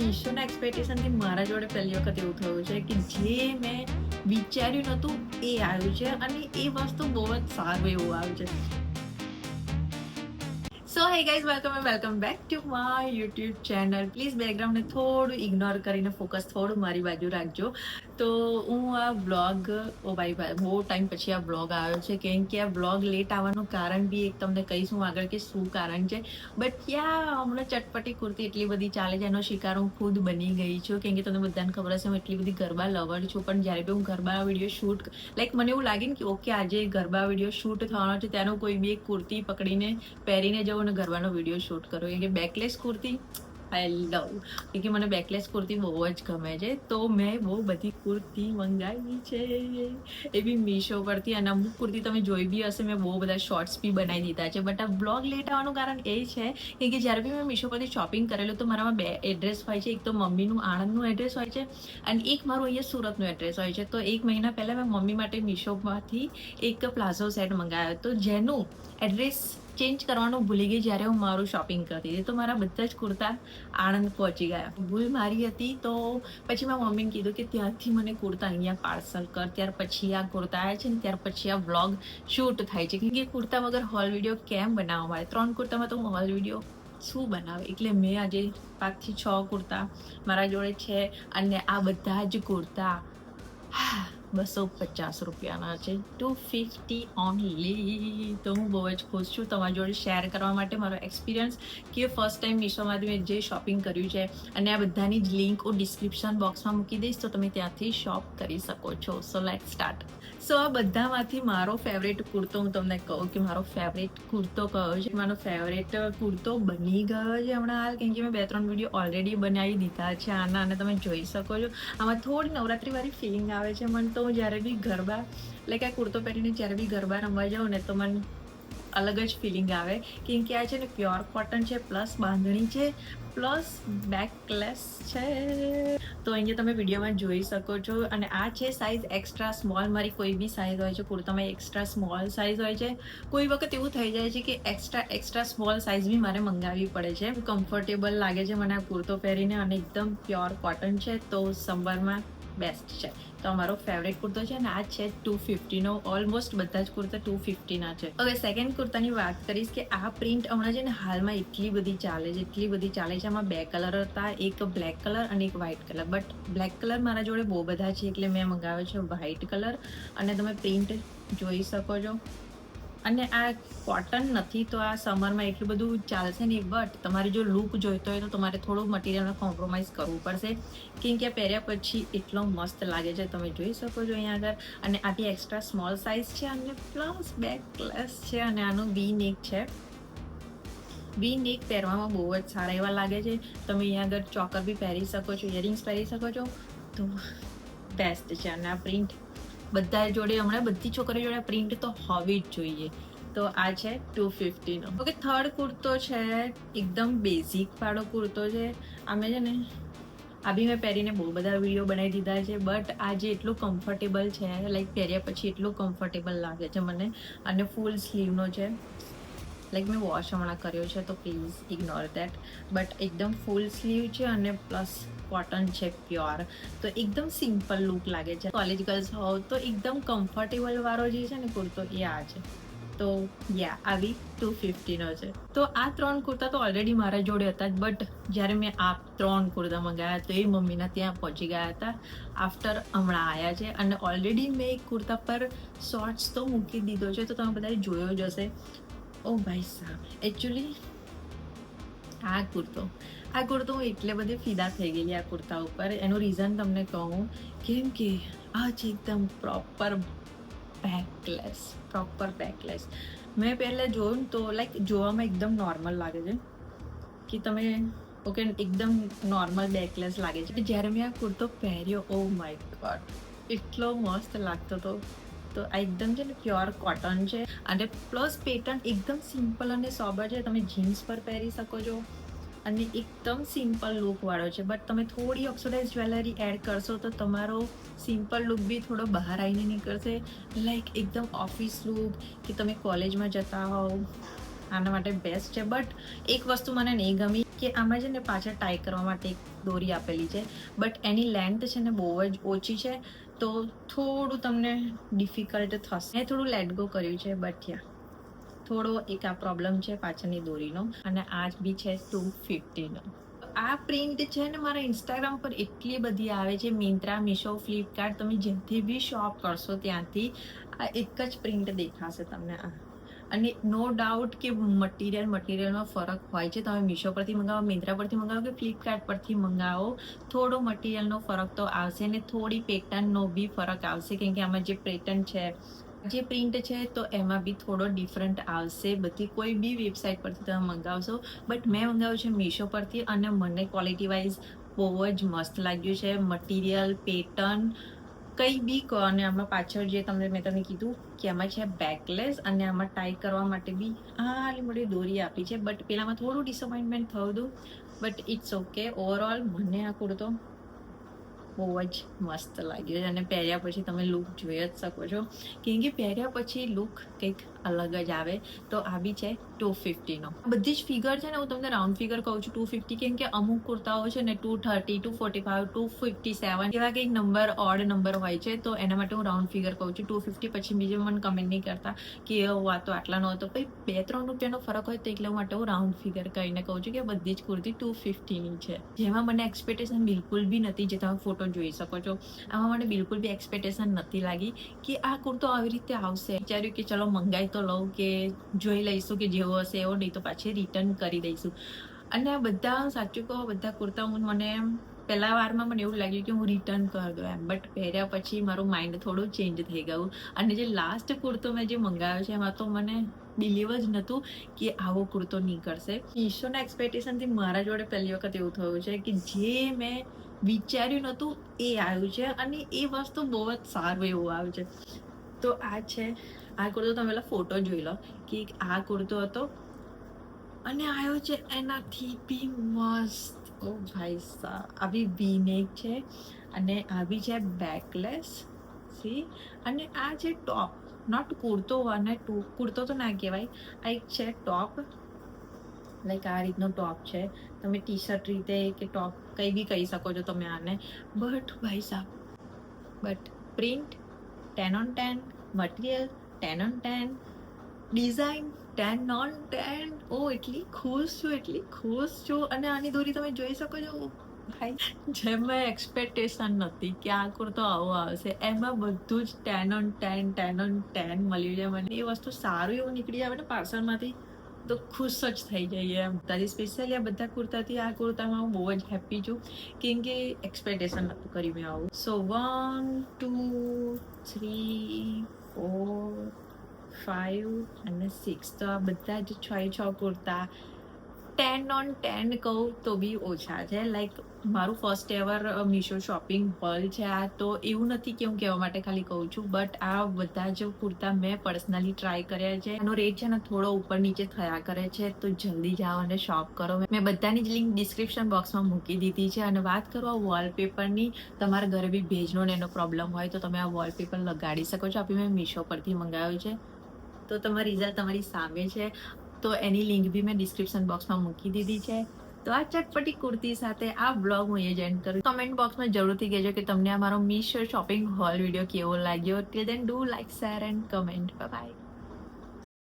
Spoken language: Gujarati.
મીશોના એક્સપેક્ટેશનથી મારા જોડે પહેલી વખત એવું થયું છે કે જે મેં વિચાર્યું નહોતું એ આવ્યું છે અને એ વસ્તુ બહુ જ સારું એવું આવ્યું છે. So hey guys, welcome back to my YouTube channel. Please બેકગ્રાઉન્ડને થોડું ઇગ્નોર કરીને ફોકસ થોડું મારી બાજુ રાખજો. તો હું આ બ્લોગ ભાઈ બહુ ટાઈમ પછી આ બ્લોગ આવ્યો છે, કેમ કે આ બ્લોગ લેટ આવવાનું કારણ બી એક તમને કહીશું આગળ કે શું કારણ છે. બટ ક્યાં હમણાં ચટપટી કુર્તી એટલી બધી ચાલે છે, એનો શિકાર હું ખુદ બની ગઈ છું. કેમ કે તમને બધાને ખબર હશે હું એટલી બધી ગરબા લવર છું, પણ જ્યારે બી હું ગરબા વિડીયો શૂટ મને એવું લાગે ને કે ઓકે આજે ગરબા વિડીયો શૂટ થવાનો છે, ત્યાંનો કોઈ બી એક કુર્તી પકડીને પહેરીને જવું અને ગરબાનો વિડીયો શૂટ કરો. કેમ કે બેકલેસ કુર્તી આઈ લવ, કેમ કે મને બેકલેસ કુર્તી બહુ જ ગમે છે. તો મેં બહુ બધી કુર્તી મંગાવી છે, એ બી મીશો પરથી. અને અમુક કુર્તી તમે જોઈ બી હશે, મેં બહુ બધા શોર્ટ્સ બી બનાવી દીધા છે. બટ આ બ્લોગ લેટ આવવાનું કારણ એ છે કે જ્યારે બી મેં મીશો પરથી શોપિંગ કરેલું તો મારામાં બે એડ્રેસ હોય છે. એક તો મમ્મીનું આણંદનું એડ્રેસ હોય છે અને એક મારું અહીંયા સુરતનું એડ્રેસ હોય છે. તો એક મહિના પહેલાં મેં મમ્મી માટે મીશોમાંથી એક પ્લાઝો સેટ મંગાવ્યો હતો, જેનું એડ્રેસ ચેન્જ કરવાનું ભૂલી ગઈ જ્યારે હું મારું શોપિંગ કરતી હતી. તો મારા બધા જ કુર્તા આણંદ પહોંચી ગયા. ભૂલ મારી હતી. તો પછી મેં મમ્મીને કીધું કે ત્યાંથી મને કુર્તા અહીંયા પાર્સલ કર. ત્યાર પછી આ કુર્તા આવ્યા છે ને ત્યાર પછી આ વ્લોગ શૂટ થાય છે. કેમ કે કુર્તા વગર હોલ વિડીયો કેમ બનાવવા મળે? 3 કુર્તામાં તો હું હોલ વિડીયો શું બનાવે? એટલે મેં આજે 5 થી 6 કુર્તા મારા જોડે છે અને આ બધા જ કુર્તા 250 રૂપિયાના છે, 250 ઓનલી. તો હું બહુ જ ખુશ છું તમારી જોડે શેર કરવા માટે મારો એક્સપિરિયન્સ કે ફર્સ્ટ ટાઈમ મીશોમાંથી મેં જે શોપિંગ કર્યું છે. અને આ બધાની જ લિંક હું ડિસ્ક્રિપ્શન બોક્સમાં મૂકી દઈશ, તો તમે ત્યાંથી શોપ કરી શકો છો. So let's start. સો આ બધામાંથી મારો ફેવરેટ કુર્તો હું તમને કહું કે મારો ફેવરેટ કુર્તો કયો છે. મારો ફેવરેટ કુર્તો બની ગયો છે હમણાં હાલ, કેમ કે મેં 2-3 વિડીયો ઓલરેડી બનાવી દીધા છે આના, અને તમે જોઈ શકો છો આમાં થોડી નવરાત્રિવાળી ફિલિંગ આવે છે મને. તો હું જ્યારે બી ગરબા આ કુર્તો પહેરીને જ્યારે બી ગરબા રમવા જાઉં ને તો મને અલગ જ ફિલિંગ આવે. કેમ કે આ છે ને પ્યોર કોટન છે, પ્લસ બાંધણી છે, પ્લસ બેકલેસ છે. તો અહીંયા તમે વિડીયોમાં જોઈ શકો છો. અને આ છે સાઇઝ એક્સ્ટ્રા સ્મોલ. મારી કોઈ બી સાઇઝ હોય છે કુર્તામાં, એક્સ્ટ્રા સ્મોલ સાઇઝ હોય છે. કોઈ વખત એવું થઈ જાય છે કે એક્સ્ટ્રા સ્મોલ સાઇઝ બી મારે મંગાવવી પડે છે. કમ્ફર્ટેબલ લાગે છે મને આ કુર્તો પહેરીને અને એકદમ પ્યોર કોટન છે, તો સમરમાં બેસ્ટ છે. તો અમારો ફેવરેટ કુર્તો છે અને આ છે 250નો. ઓલમોસ્ટ બધા જ કુર્તા 250ના છે. હવે સેકન્ડ કુર્તાની વાત કરીશ કે આ પ્રિન્ટ હમણાં છે ને હાલમાં એટલી બધી ચાલે છે. આમાં 2 કલર હતા, એક બ્લેક કલર અને એક white colour. But black colour મારા જોડે બહુ બધા છે એટલે મેં મંગાવ્યો છે વ્હાઇટ કલર. અને તમે પ્રિન્ટ જોઈ શકો છો. અને આ કોટન નથી તો આ સમરમાં એટલું બધું ચાલશે નહીં. બટ તમારે જો લુક જોઈતો હોય તો તમારે થોડું મટીરિયલમાં કોમ્પ્રોમાઇઝ કરવું પડશે. કેમ કે પહેર્યા પછી એટલો મસ્ત લાગે છે, તમે જોઈ શકો છો અહીંયા આગળ. અને આ બી એક્સ્ટ્રા સ્મોલ સાઇઝ છે અને પ્લસ બેકલેસ છે. અને આનું વી નેક છે. વી નેક પહેરવામાં બહુ જ સારા એવા લાગે છે. તમે અહીંયા આગળ ચોકર બી પહેરી શકો છો, ઇયરિંગ્સ પહેરી શકો છો, તો બેસ્ટ છે. અને આ પ્રિન્ટ બધા જોડે હમણાં બધી છોકરીઓ જોડે પ્રિન્ટ તો હોવી જ જોઈએ. તો આ છે 250નો. ઓકે, થર્ડ કુર્તો છે એકદમ બેઝિક વાળો કુર્તો છે. આમે છે ને આ બી મેં પહેરીને બહુ બધા વિડીયો બનાવી દીધા છે. બટ આ જે એટલું કમ્ફર્ટેબલ છે, પહેર્યા પછી એટલું કમ્ફર્ટેબલ લાગે છે મને. અને ફૂલ સ્લીવનો છે. મેં વોશ હમણાં કર્યો છે તો પ્લીઝ ઇગ્નોર દેટ. બટ એકદમ ફૂલ સ્લીવ છે અને પ્લસ કોટન છે પ્યોર. તો એકદમ સિમ્પલ લુક લાગે છે. કોલેજ ગર્લ્સ હોવ તો એકદમ કમ્ફર્ટેબલ વાળો જે છે ને કુર્તો એ આ છે. તો આવી 250નો છે. તો આ 3 કુર્તા તો ઓલરેડી મારા જોડે હતા જ. બટ જ્યારે મેં આ 3 કુર્તા મંગાવ્યા તો એ મમ્મીના ત્યાં પહોંચી ગયા હતા. આફ્ટર હમણાં આવ્યા છે. અને ઓલરેડી મેં એક કુર્તા પર શોર્ટ્સ તો મૂકી દીધો છે, તો તમે બધાએ જોયો જ હશે. ઓ ભાઈ સાહેબ, એકચ્યુઅલી આ કુર્તો હું એટલે બધી ફિદા થઈ ગયેલી આ કુર્તા ઉપર. એનું રીઝન તમને કહું, કેમ કે આ છે એકદમ પ્રોપર બેકલેસ. મેં પહેલાં જોયું તો જોવામાં એકદમ નોર્મલ લાગે છે કે તમે ઓકે એકદમ નોર્મલ બેકલેસ લાગે છે. જ્યારે મેં આ કુર્તો પહેર્યો, ઓ માય ગોડ, એટલો મસ્ત લાગતો હતો. તો આ એકદમ છે ને પ્યોર કોટન છે અને પ્લસ પેટર્ન એકદમ સિમ્પલ અને સોબર છે. તમે જીન્સ પર પહેરી શકો છો અને એકદમ સિમ્પલ લુકવાળો છે. બટ તમે થોડી ઓક્સિડાઇઝ જ્વેલરી એડ કરશો તો તમારો સિમ્પલ લુક બી થોડો બહાર આવીને નીકળશે. એકદમ ઓફિસ લુક, કે તમે કોલેજમાં જતા હોવ આના માટે બેસ્ટ છે. બટ એક વસ્તુ મને નહીં ગમી કે આમાં છે ને પાછળ ટાઈ કરવા માટે એક દોરી આપેલી છે, બટ એની લેન્થ છે ને બહુ જ ઓછી છે, તો થોડું તમને ડિફિકલ્ટ થશે. મેં થોડું લેટ ગો કર્યું છે, બટ યા થોડો એક આ પ્રોબ્લેમ છે પાછળની દોરીનો. અને આ બી છે 250નો. આ પ્રિન્ટ છે ને મારા ઇન્સ્ટાગ્રામ પર એટલી બધી આવે છે, મિંત્રા, મીશો, ફ્લિપકાર્ટ, તમે જ્યાંથી બી શોપ કરશો ત્યાંથી આ એક જ પ્રિન્ટ દેખાશે તમને. અને નો ડાઉટ કે મટીરિયલમાં ફરક હોય છે. તમે મીશો પરથી મંગાવો, મિંત્રા પરથી મંગાવો કે ફ્લિપકાર્ટ પરથી મંગાવો, થોડો મટીરિયલનો ફરક તો આવશે ને થોડી પેટર્નનો બી ફરક આવશે, કેમ કે આમાં જે પેટર્ન છે, જે પ્રિન્ટ છે, તો એમાં બી થોડો ડિફરન્ટ આવશે. બધી કોઈ બી વેબસાઇટ પરથી તમે મંગાવશો, બટ મેં મંગાવ્યું છે મીશો પરથી અને મને ક્વોલિટી વાઇઝ બહુ જ મસ્ત લાગ્યું છે. મટીરિયલ, પેટર્ન કંઈ બી કહો. અને આમાં પાછળ જે મેં તમને કીધું કે આમાં છે બેકલેસ, અને આમાં ટાઈ કરવા માટે બી આ મોટી દોરી આપી છે. બટ પેલામાં થોડું ડિસઅપોઇન્ટમેન્ટ થયું હતું, બટ ઇટ્સ ઓકે. ઓવરઓલ મને આ કુર્તો બહુ જ મસ્ત લાગ્યો છે. અને પહેર્યા પછી તમે લુક જોઈ જ શકો છો, કેમ કે પહેર્યા પછી લુક કંઈક અલગ જ આવે. તો આ બી છે 250નો. બધી જ ફિગર છે ને હું તમને રાઉન્ડ ફિગર કહું છું 250, કેમ કે અમુક કુર્તાઓ છે ને 230, 245, 257 એવા કંઈક નંબર, ઓડ નંબર હોય છે, તો એના માટે હું રાઉન્ડ ફિગર કહું છું 250. પછી બીજું મને કમેન્ટ નહીં કરતા કે આ તો આટલા નો હતો. ભાઈ 2-3 રૂપિયાનો ફરક હોય તો એટલા માટે હું રાઉન્ડ ફિગર કહીને કહું છું કે બધી જ કુર્તી 250ની છે. જેમાં મને એક્સપેક્ટેશન બિલકુલ બી નથી, જે તમે ફોટો જોઈ શકો છો. આમાં મને બિલકુલ બી એક્સપેક્ટેશન નથી લાગી કે આ કુર્તો આવી રીતે આવશે. વિચાર્યું કે ચલો મંગાઈ તો લઉં, કે જોઈ લઈશું કે જેવો હશે એવો, નહીં તો પાછી રિટર્ન કરી દઈશું. અને આ બધા સાચું કહો, બધા કુર્તા મને પહેલા વારમાં મને એવું લાગ્યું કે હું રિટર્ન કરી દઉં એમ, બટ પહેર્યા પછી મારું માઇન્ડ થોડું ચેન્જ થઈ ગયું. અને જે લાસ્ટ કુર્તો મેં જે મંગાવ્યો છે એમાં તો મને બિલીવ જ નહોતું કે આવો કુર્તો નીકળશે. મીશોના એક્સપેક્ટેશનથી મારા જોડે પહેલી વખત એવું થયું છે કે જે મેં વિચાર્યું નહોતું એ આવ્યું છે, અને એ વસ્તુ બહુ જ સારું એવું આવ્યું છે. તો આ છે આ કુર્તો. તમે પેલા ફોટો જોઈ લો કે આ કુર્તો હતો અને આવ્યો છે એનાથી બી મસ્ત. ઓ ભાઈ સાહેબ, આ બી વી-નેક છે અને આ બી છે બેકલેસ. સી, અને આ છે ટોપ, નોટ કુર્તો. અને કુર્તો તો ના કહેવાય, આ એક છે ટોપ. લાઈક આ રીતનો ટોપ છે. તમે ટી શર્ટ રીતે કે ટોપ કંઈ બી કહી શકો છો તમે આને. બટ ભાઈ સાહેબ, but print 10 on 10, material 10 on 10, design 10 on 10. ઓ એટલી ખુશ છું. અને આની દોરી તમે જોઈ શકો છો ભાઈ, જેમ મેં એક્સપેક્ટેશન નથી કે આ કુર્તો આવો આવશે, એમાં બધું જ 10 on 10, 10 on 10 મળ્યું છે મને. એ વસ્તુ સારું એવું નીકળી આવે ને પાર્સલમાંથી તો ખુશ જ થઈ જઈએ એમ. તારી સ્પેશિયલી આ બધા કુર્તાથી આ કુર્તામાં હું બહુ જ હેપી છું, કેમ કે એક્સપેક્ટેશન નહોતું કર્યું મેં આવું. સો 1, 2, 3, 4, 5 અને 6, તો આ બધા જ 6 કુર્તા 10 on 10 કહું તો બી ઓછા છે. લાઈક મારું first ever Meesho shopping haul છે આ. તો એવું નથી કે હું કહેવા માટે ખાલી કહું છું, બટ આ બધા જ કુર્તા મેં પર્સનલી ટ્રાય કર્યા છે. એનો રેટ છે ને થોડો ઉપર નીચે થયા કરે છે, તો જલ્દી જાઓ અને શોપ કરો. મેં બધાની જ લિંક ડિસ્ક્રિપ્શન બોક્સમાં મૂકી દીધી છે. અને વાત કરો આ વોલપેપરની, તમારા ઘરે બી ભેજનો ને એનો પ્રોબ્લેમ હોય તો તમે આ વોલપેપર લગાડી શકો છો. આપી મેં મીશો પરથી મંગાવ્યું છે, તો તમારી રિઝલ્ટ તમારી સામે છે. તો એની લિંક બી મેં ડિસ્ક્રિપ્શન બોક્સમાં મૂકી દીધી છે. તો આ ચટપટી કુર્તી સાથે આ બ્લોગ હું એ જ એન્ડ કરું. કમેન્ટ બોક્સમાં જરૂરથી કહેજો કે તમને આ મારો મીશો શોપિંગ હોલ વિડીયો કેવો લાગ્યો. Till then do like, share and comment. Bye by.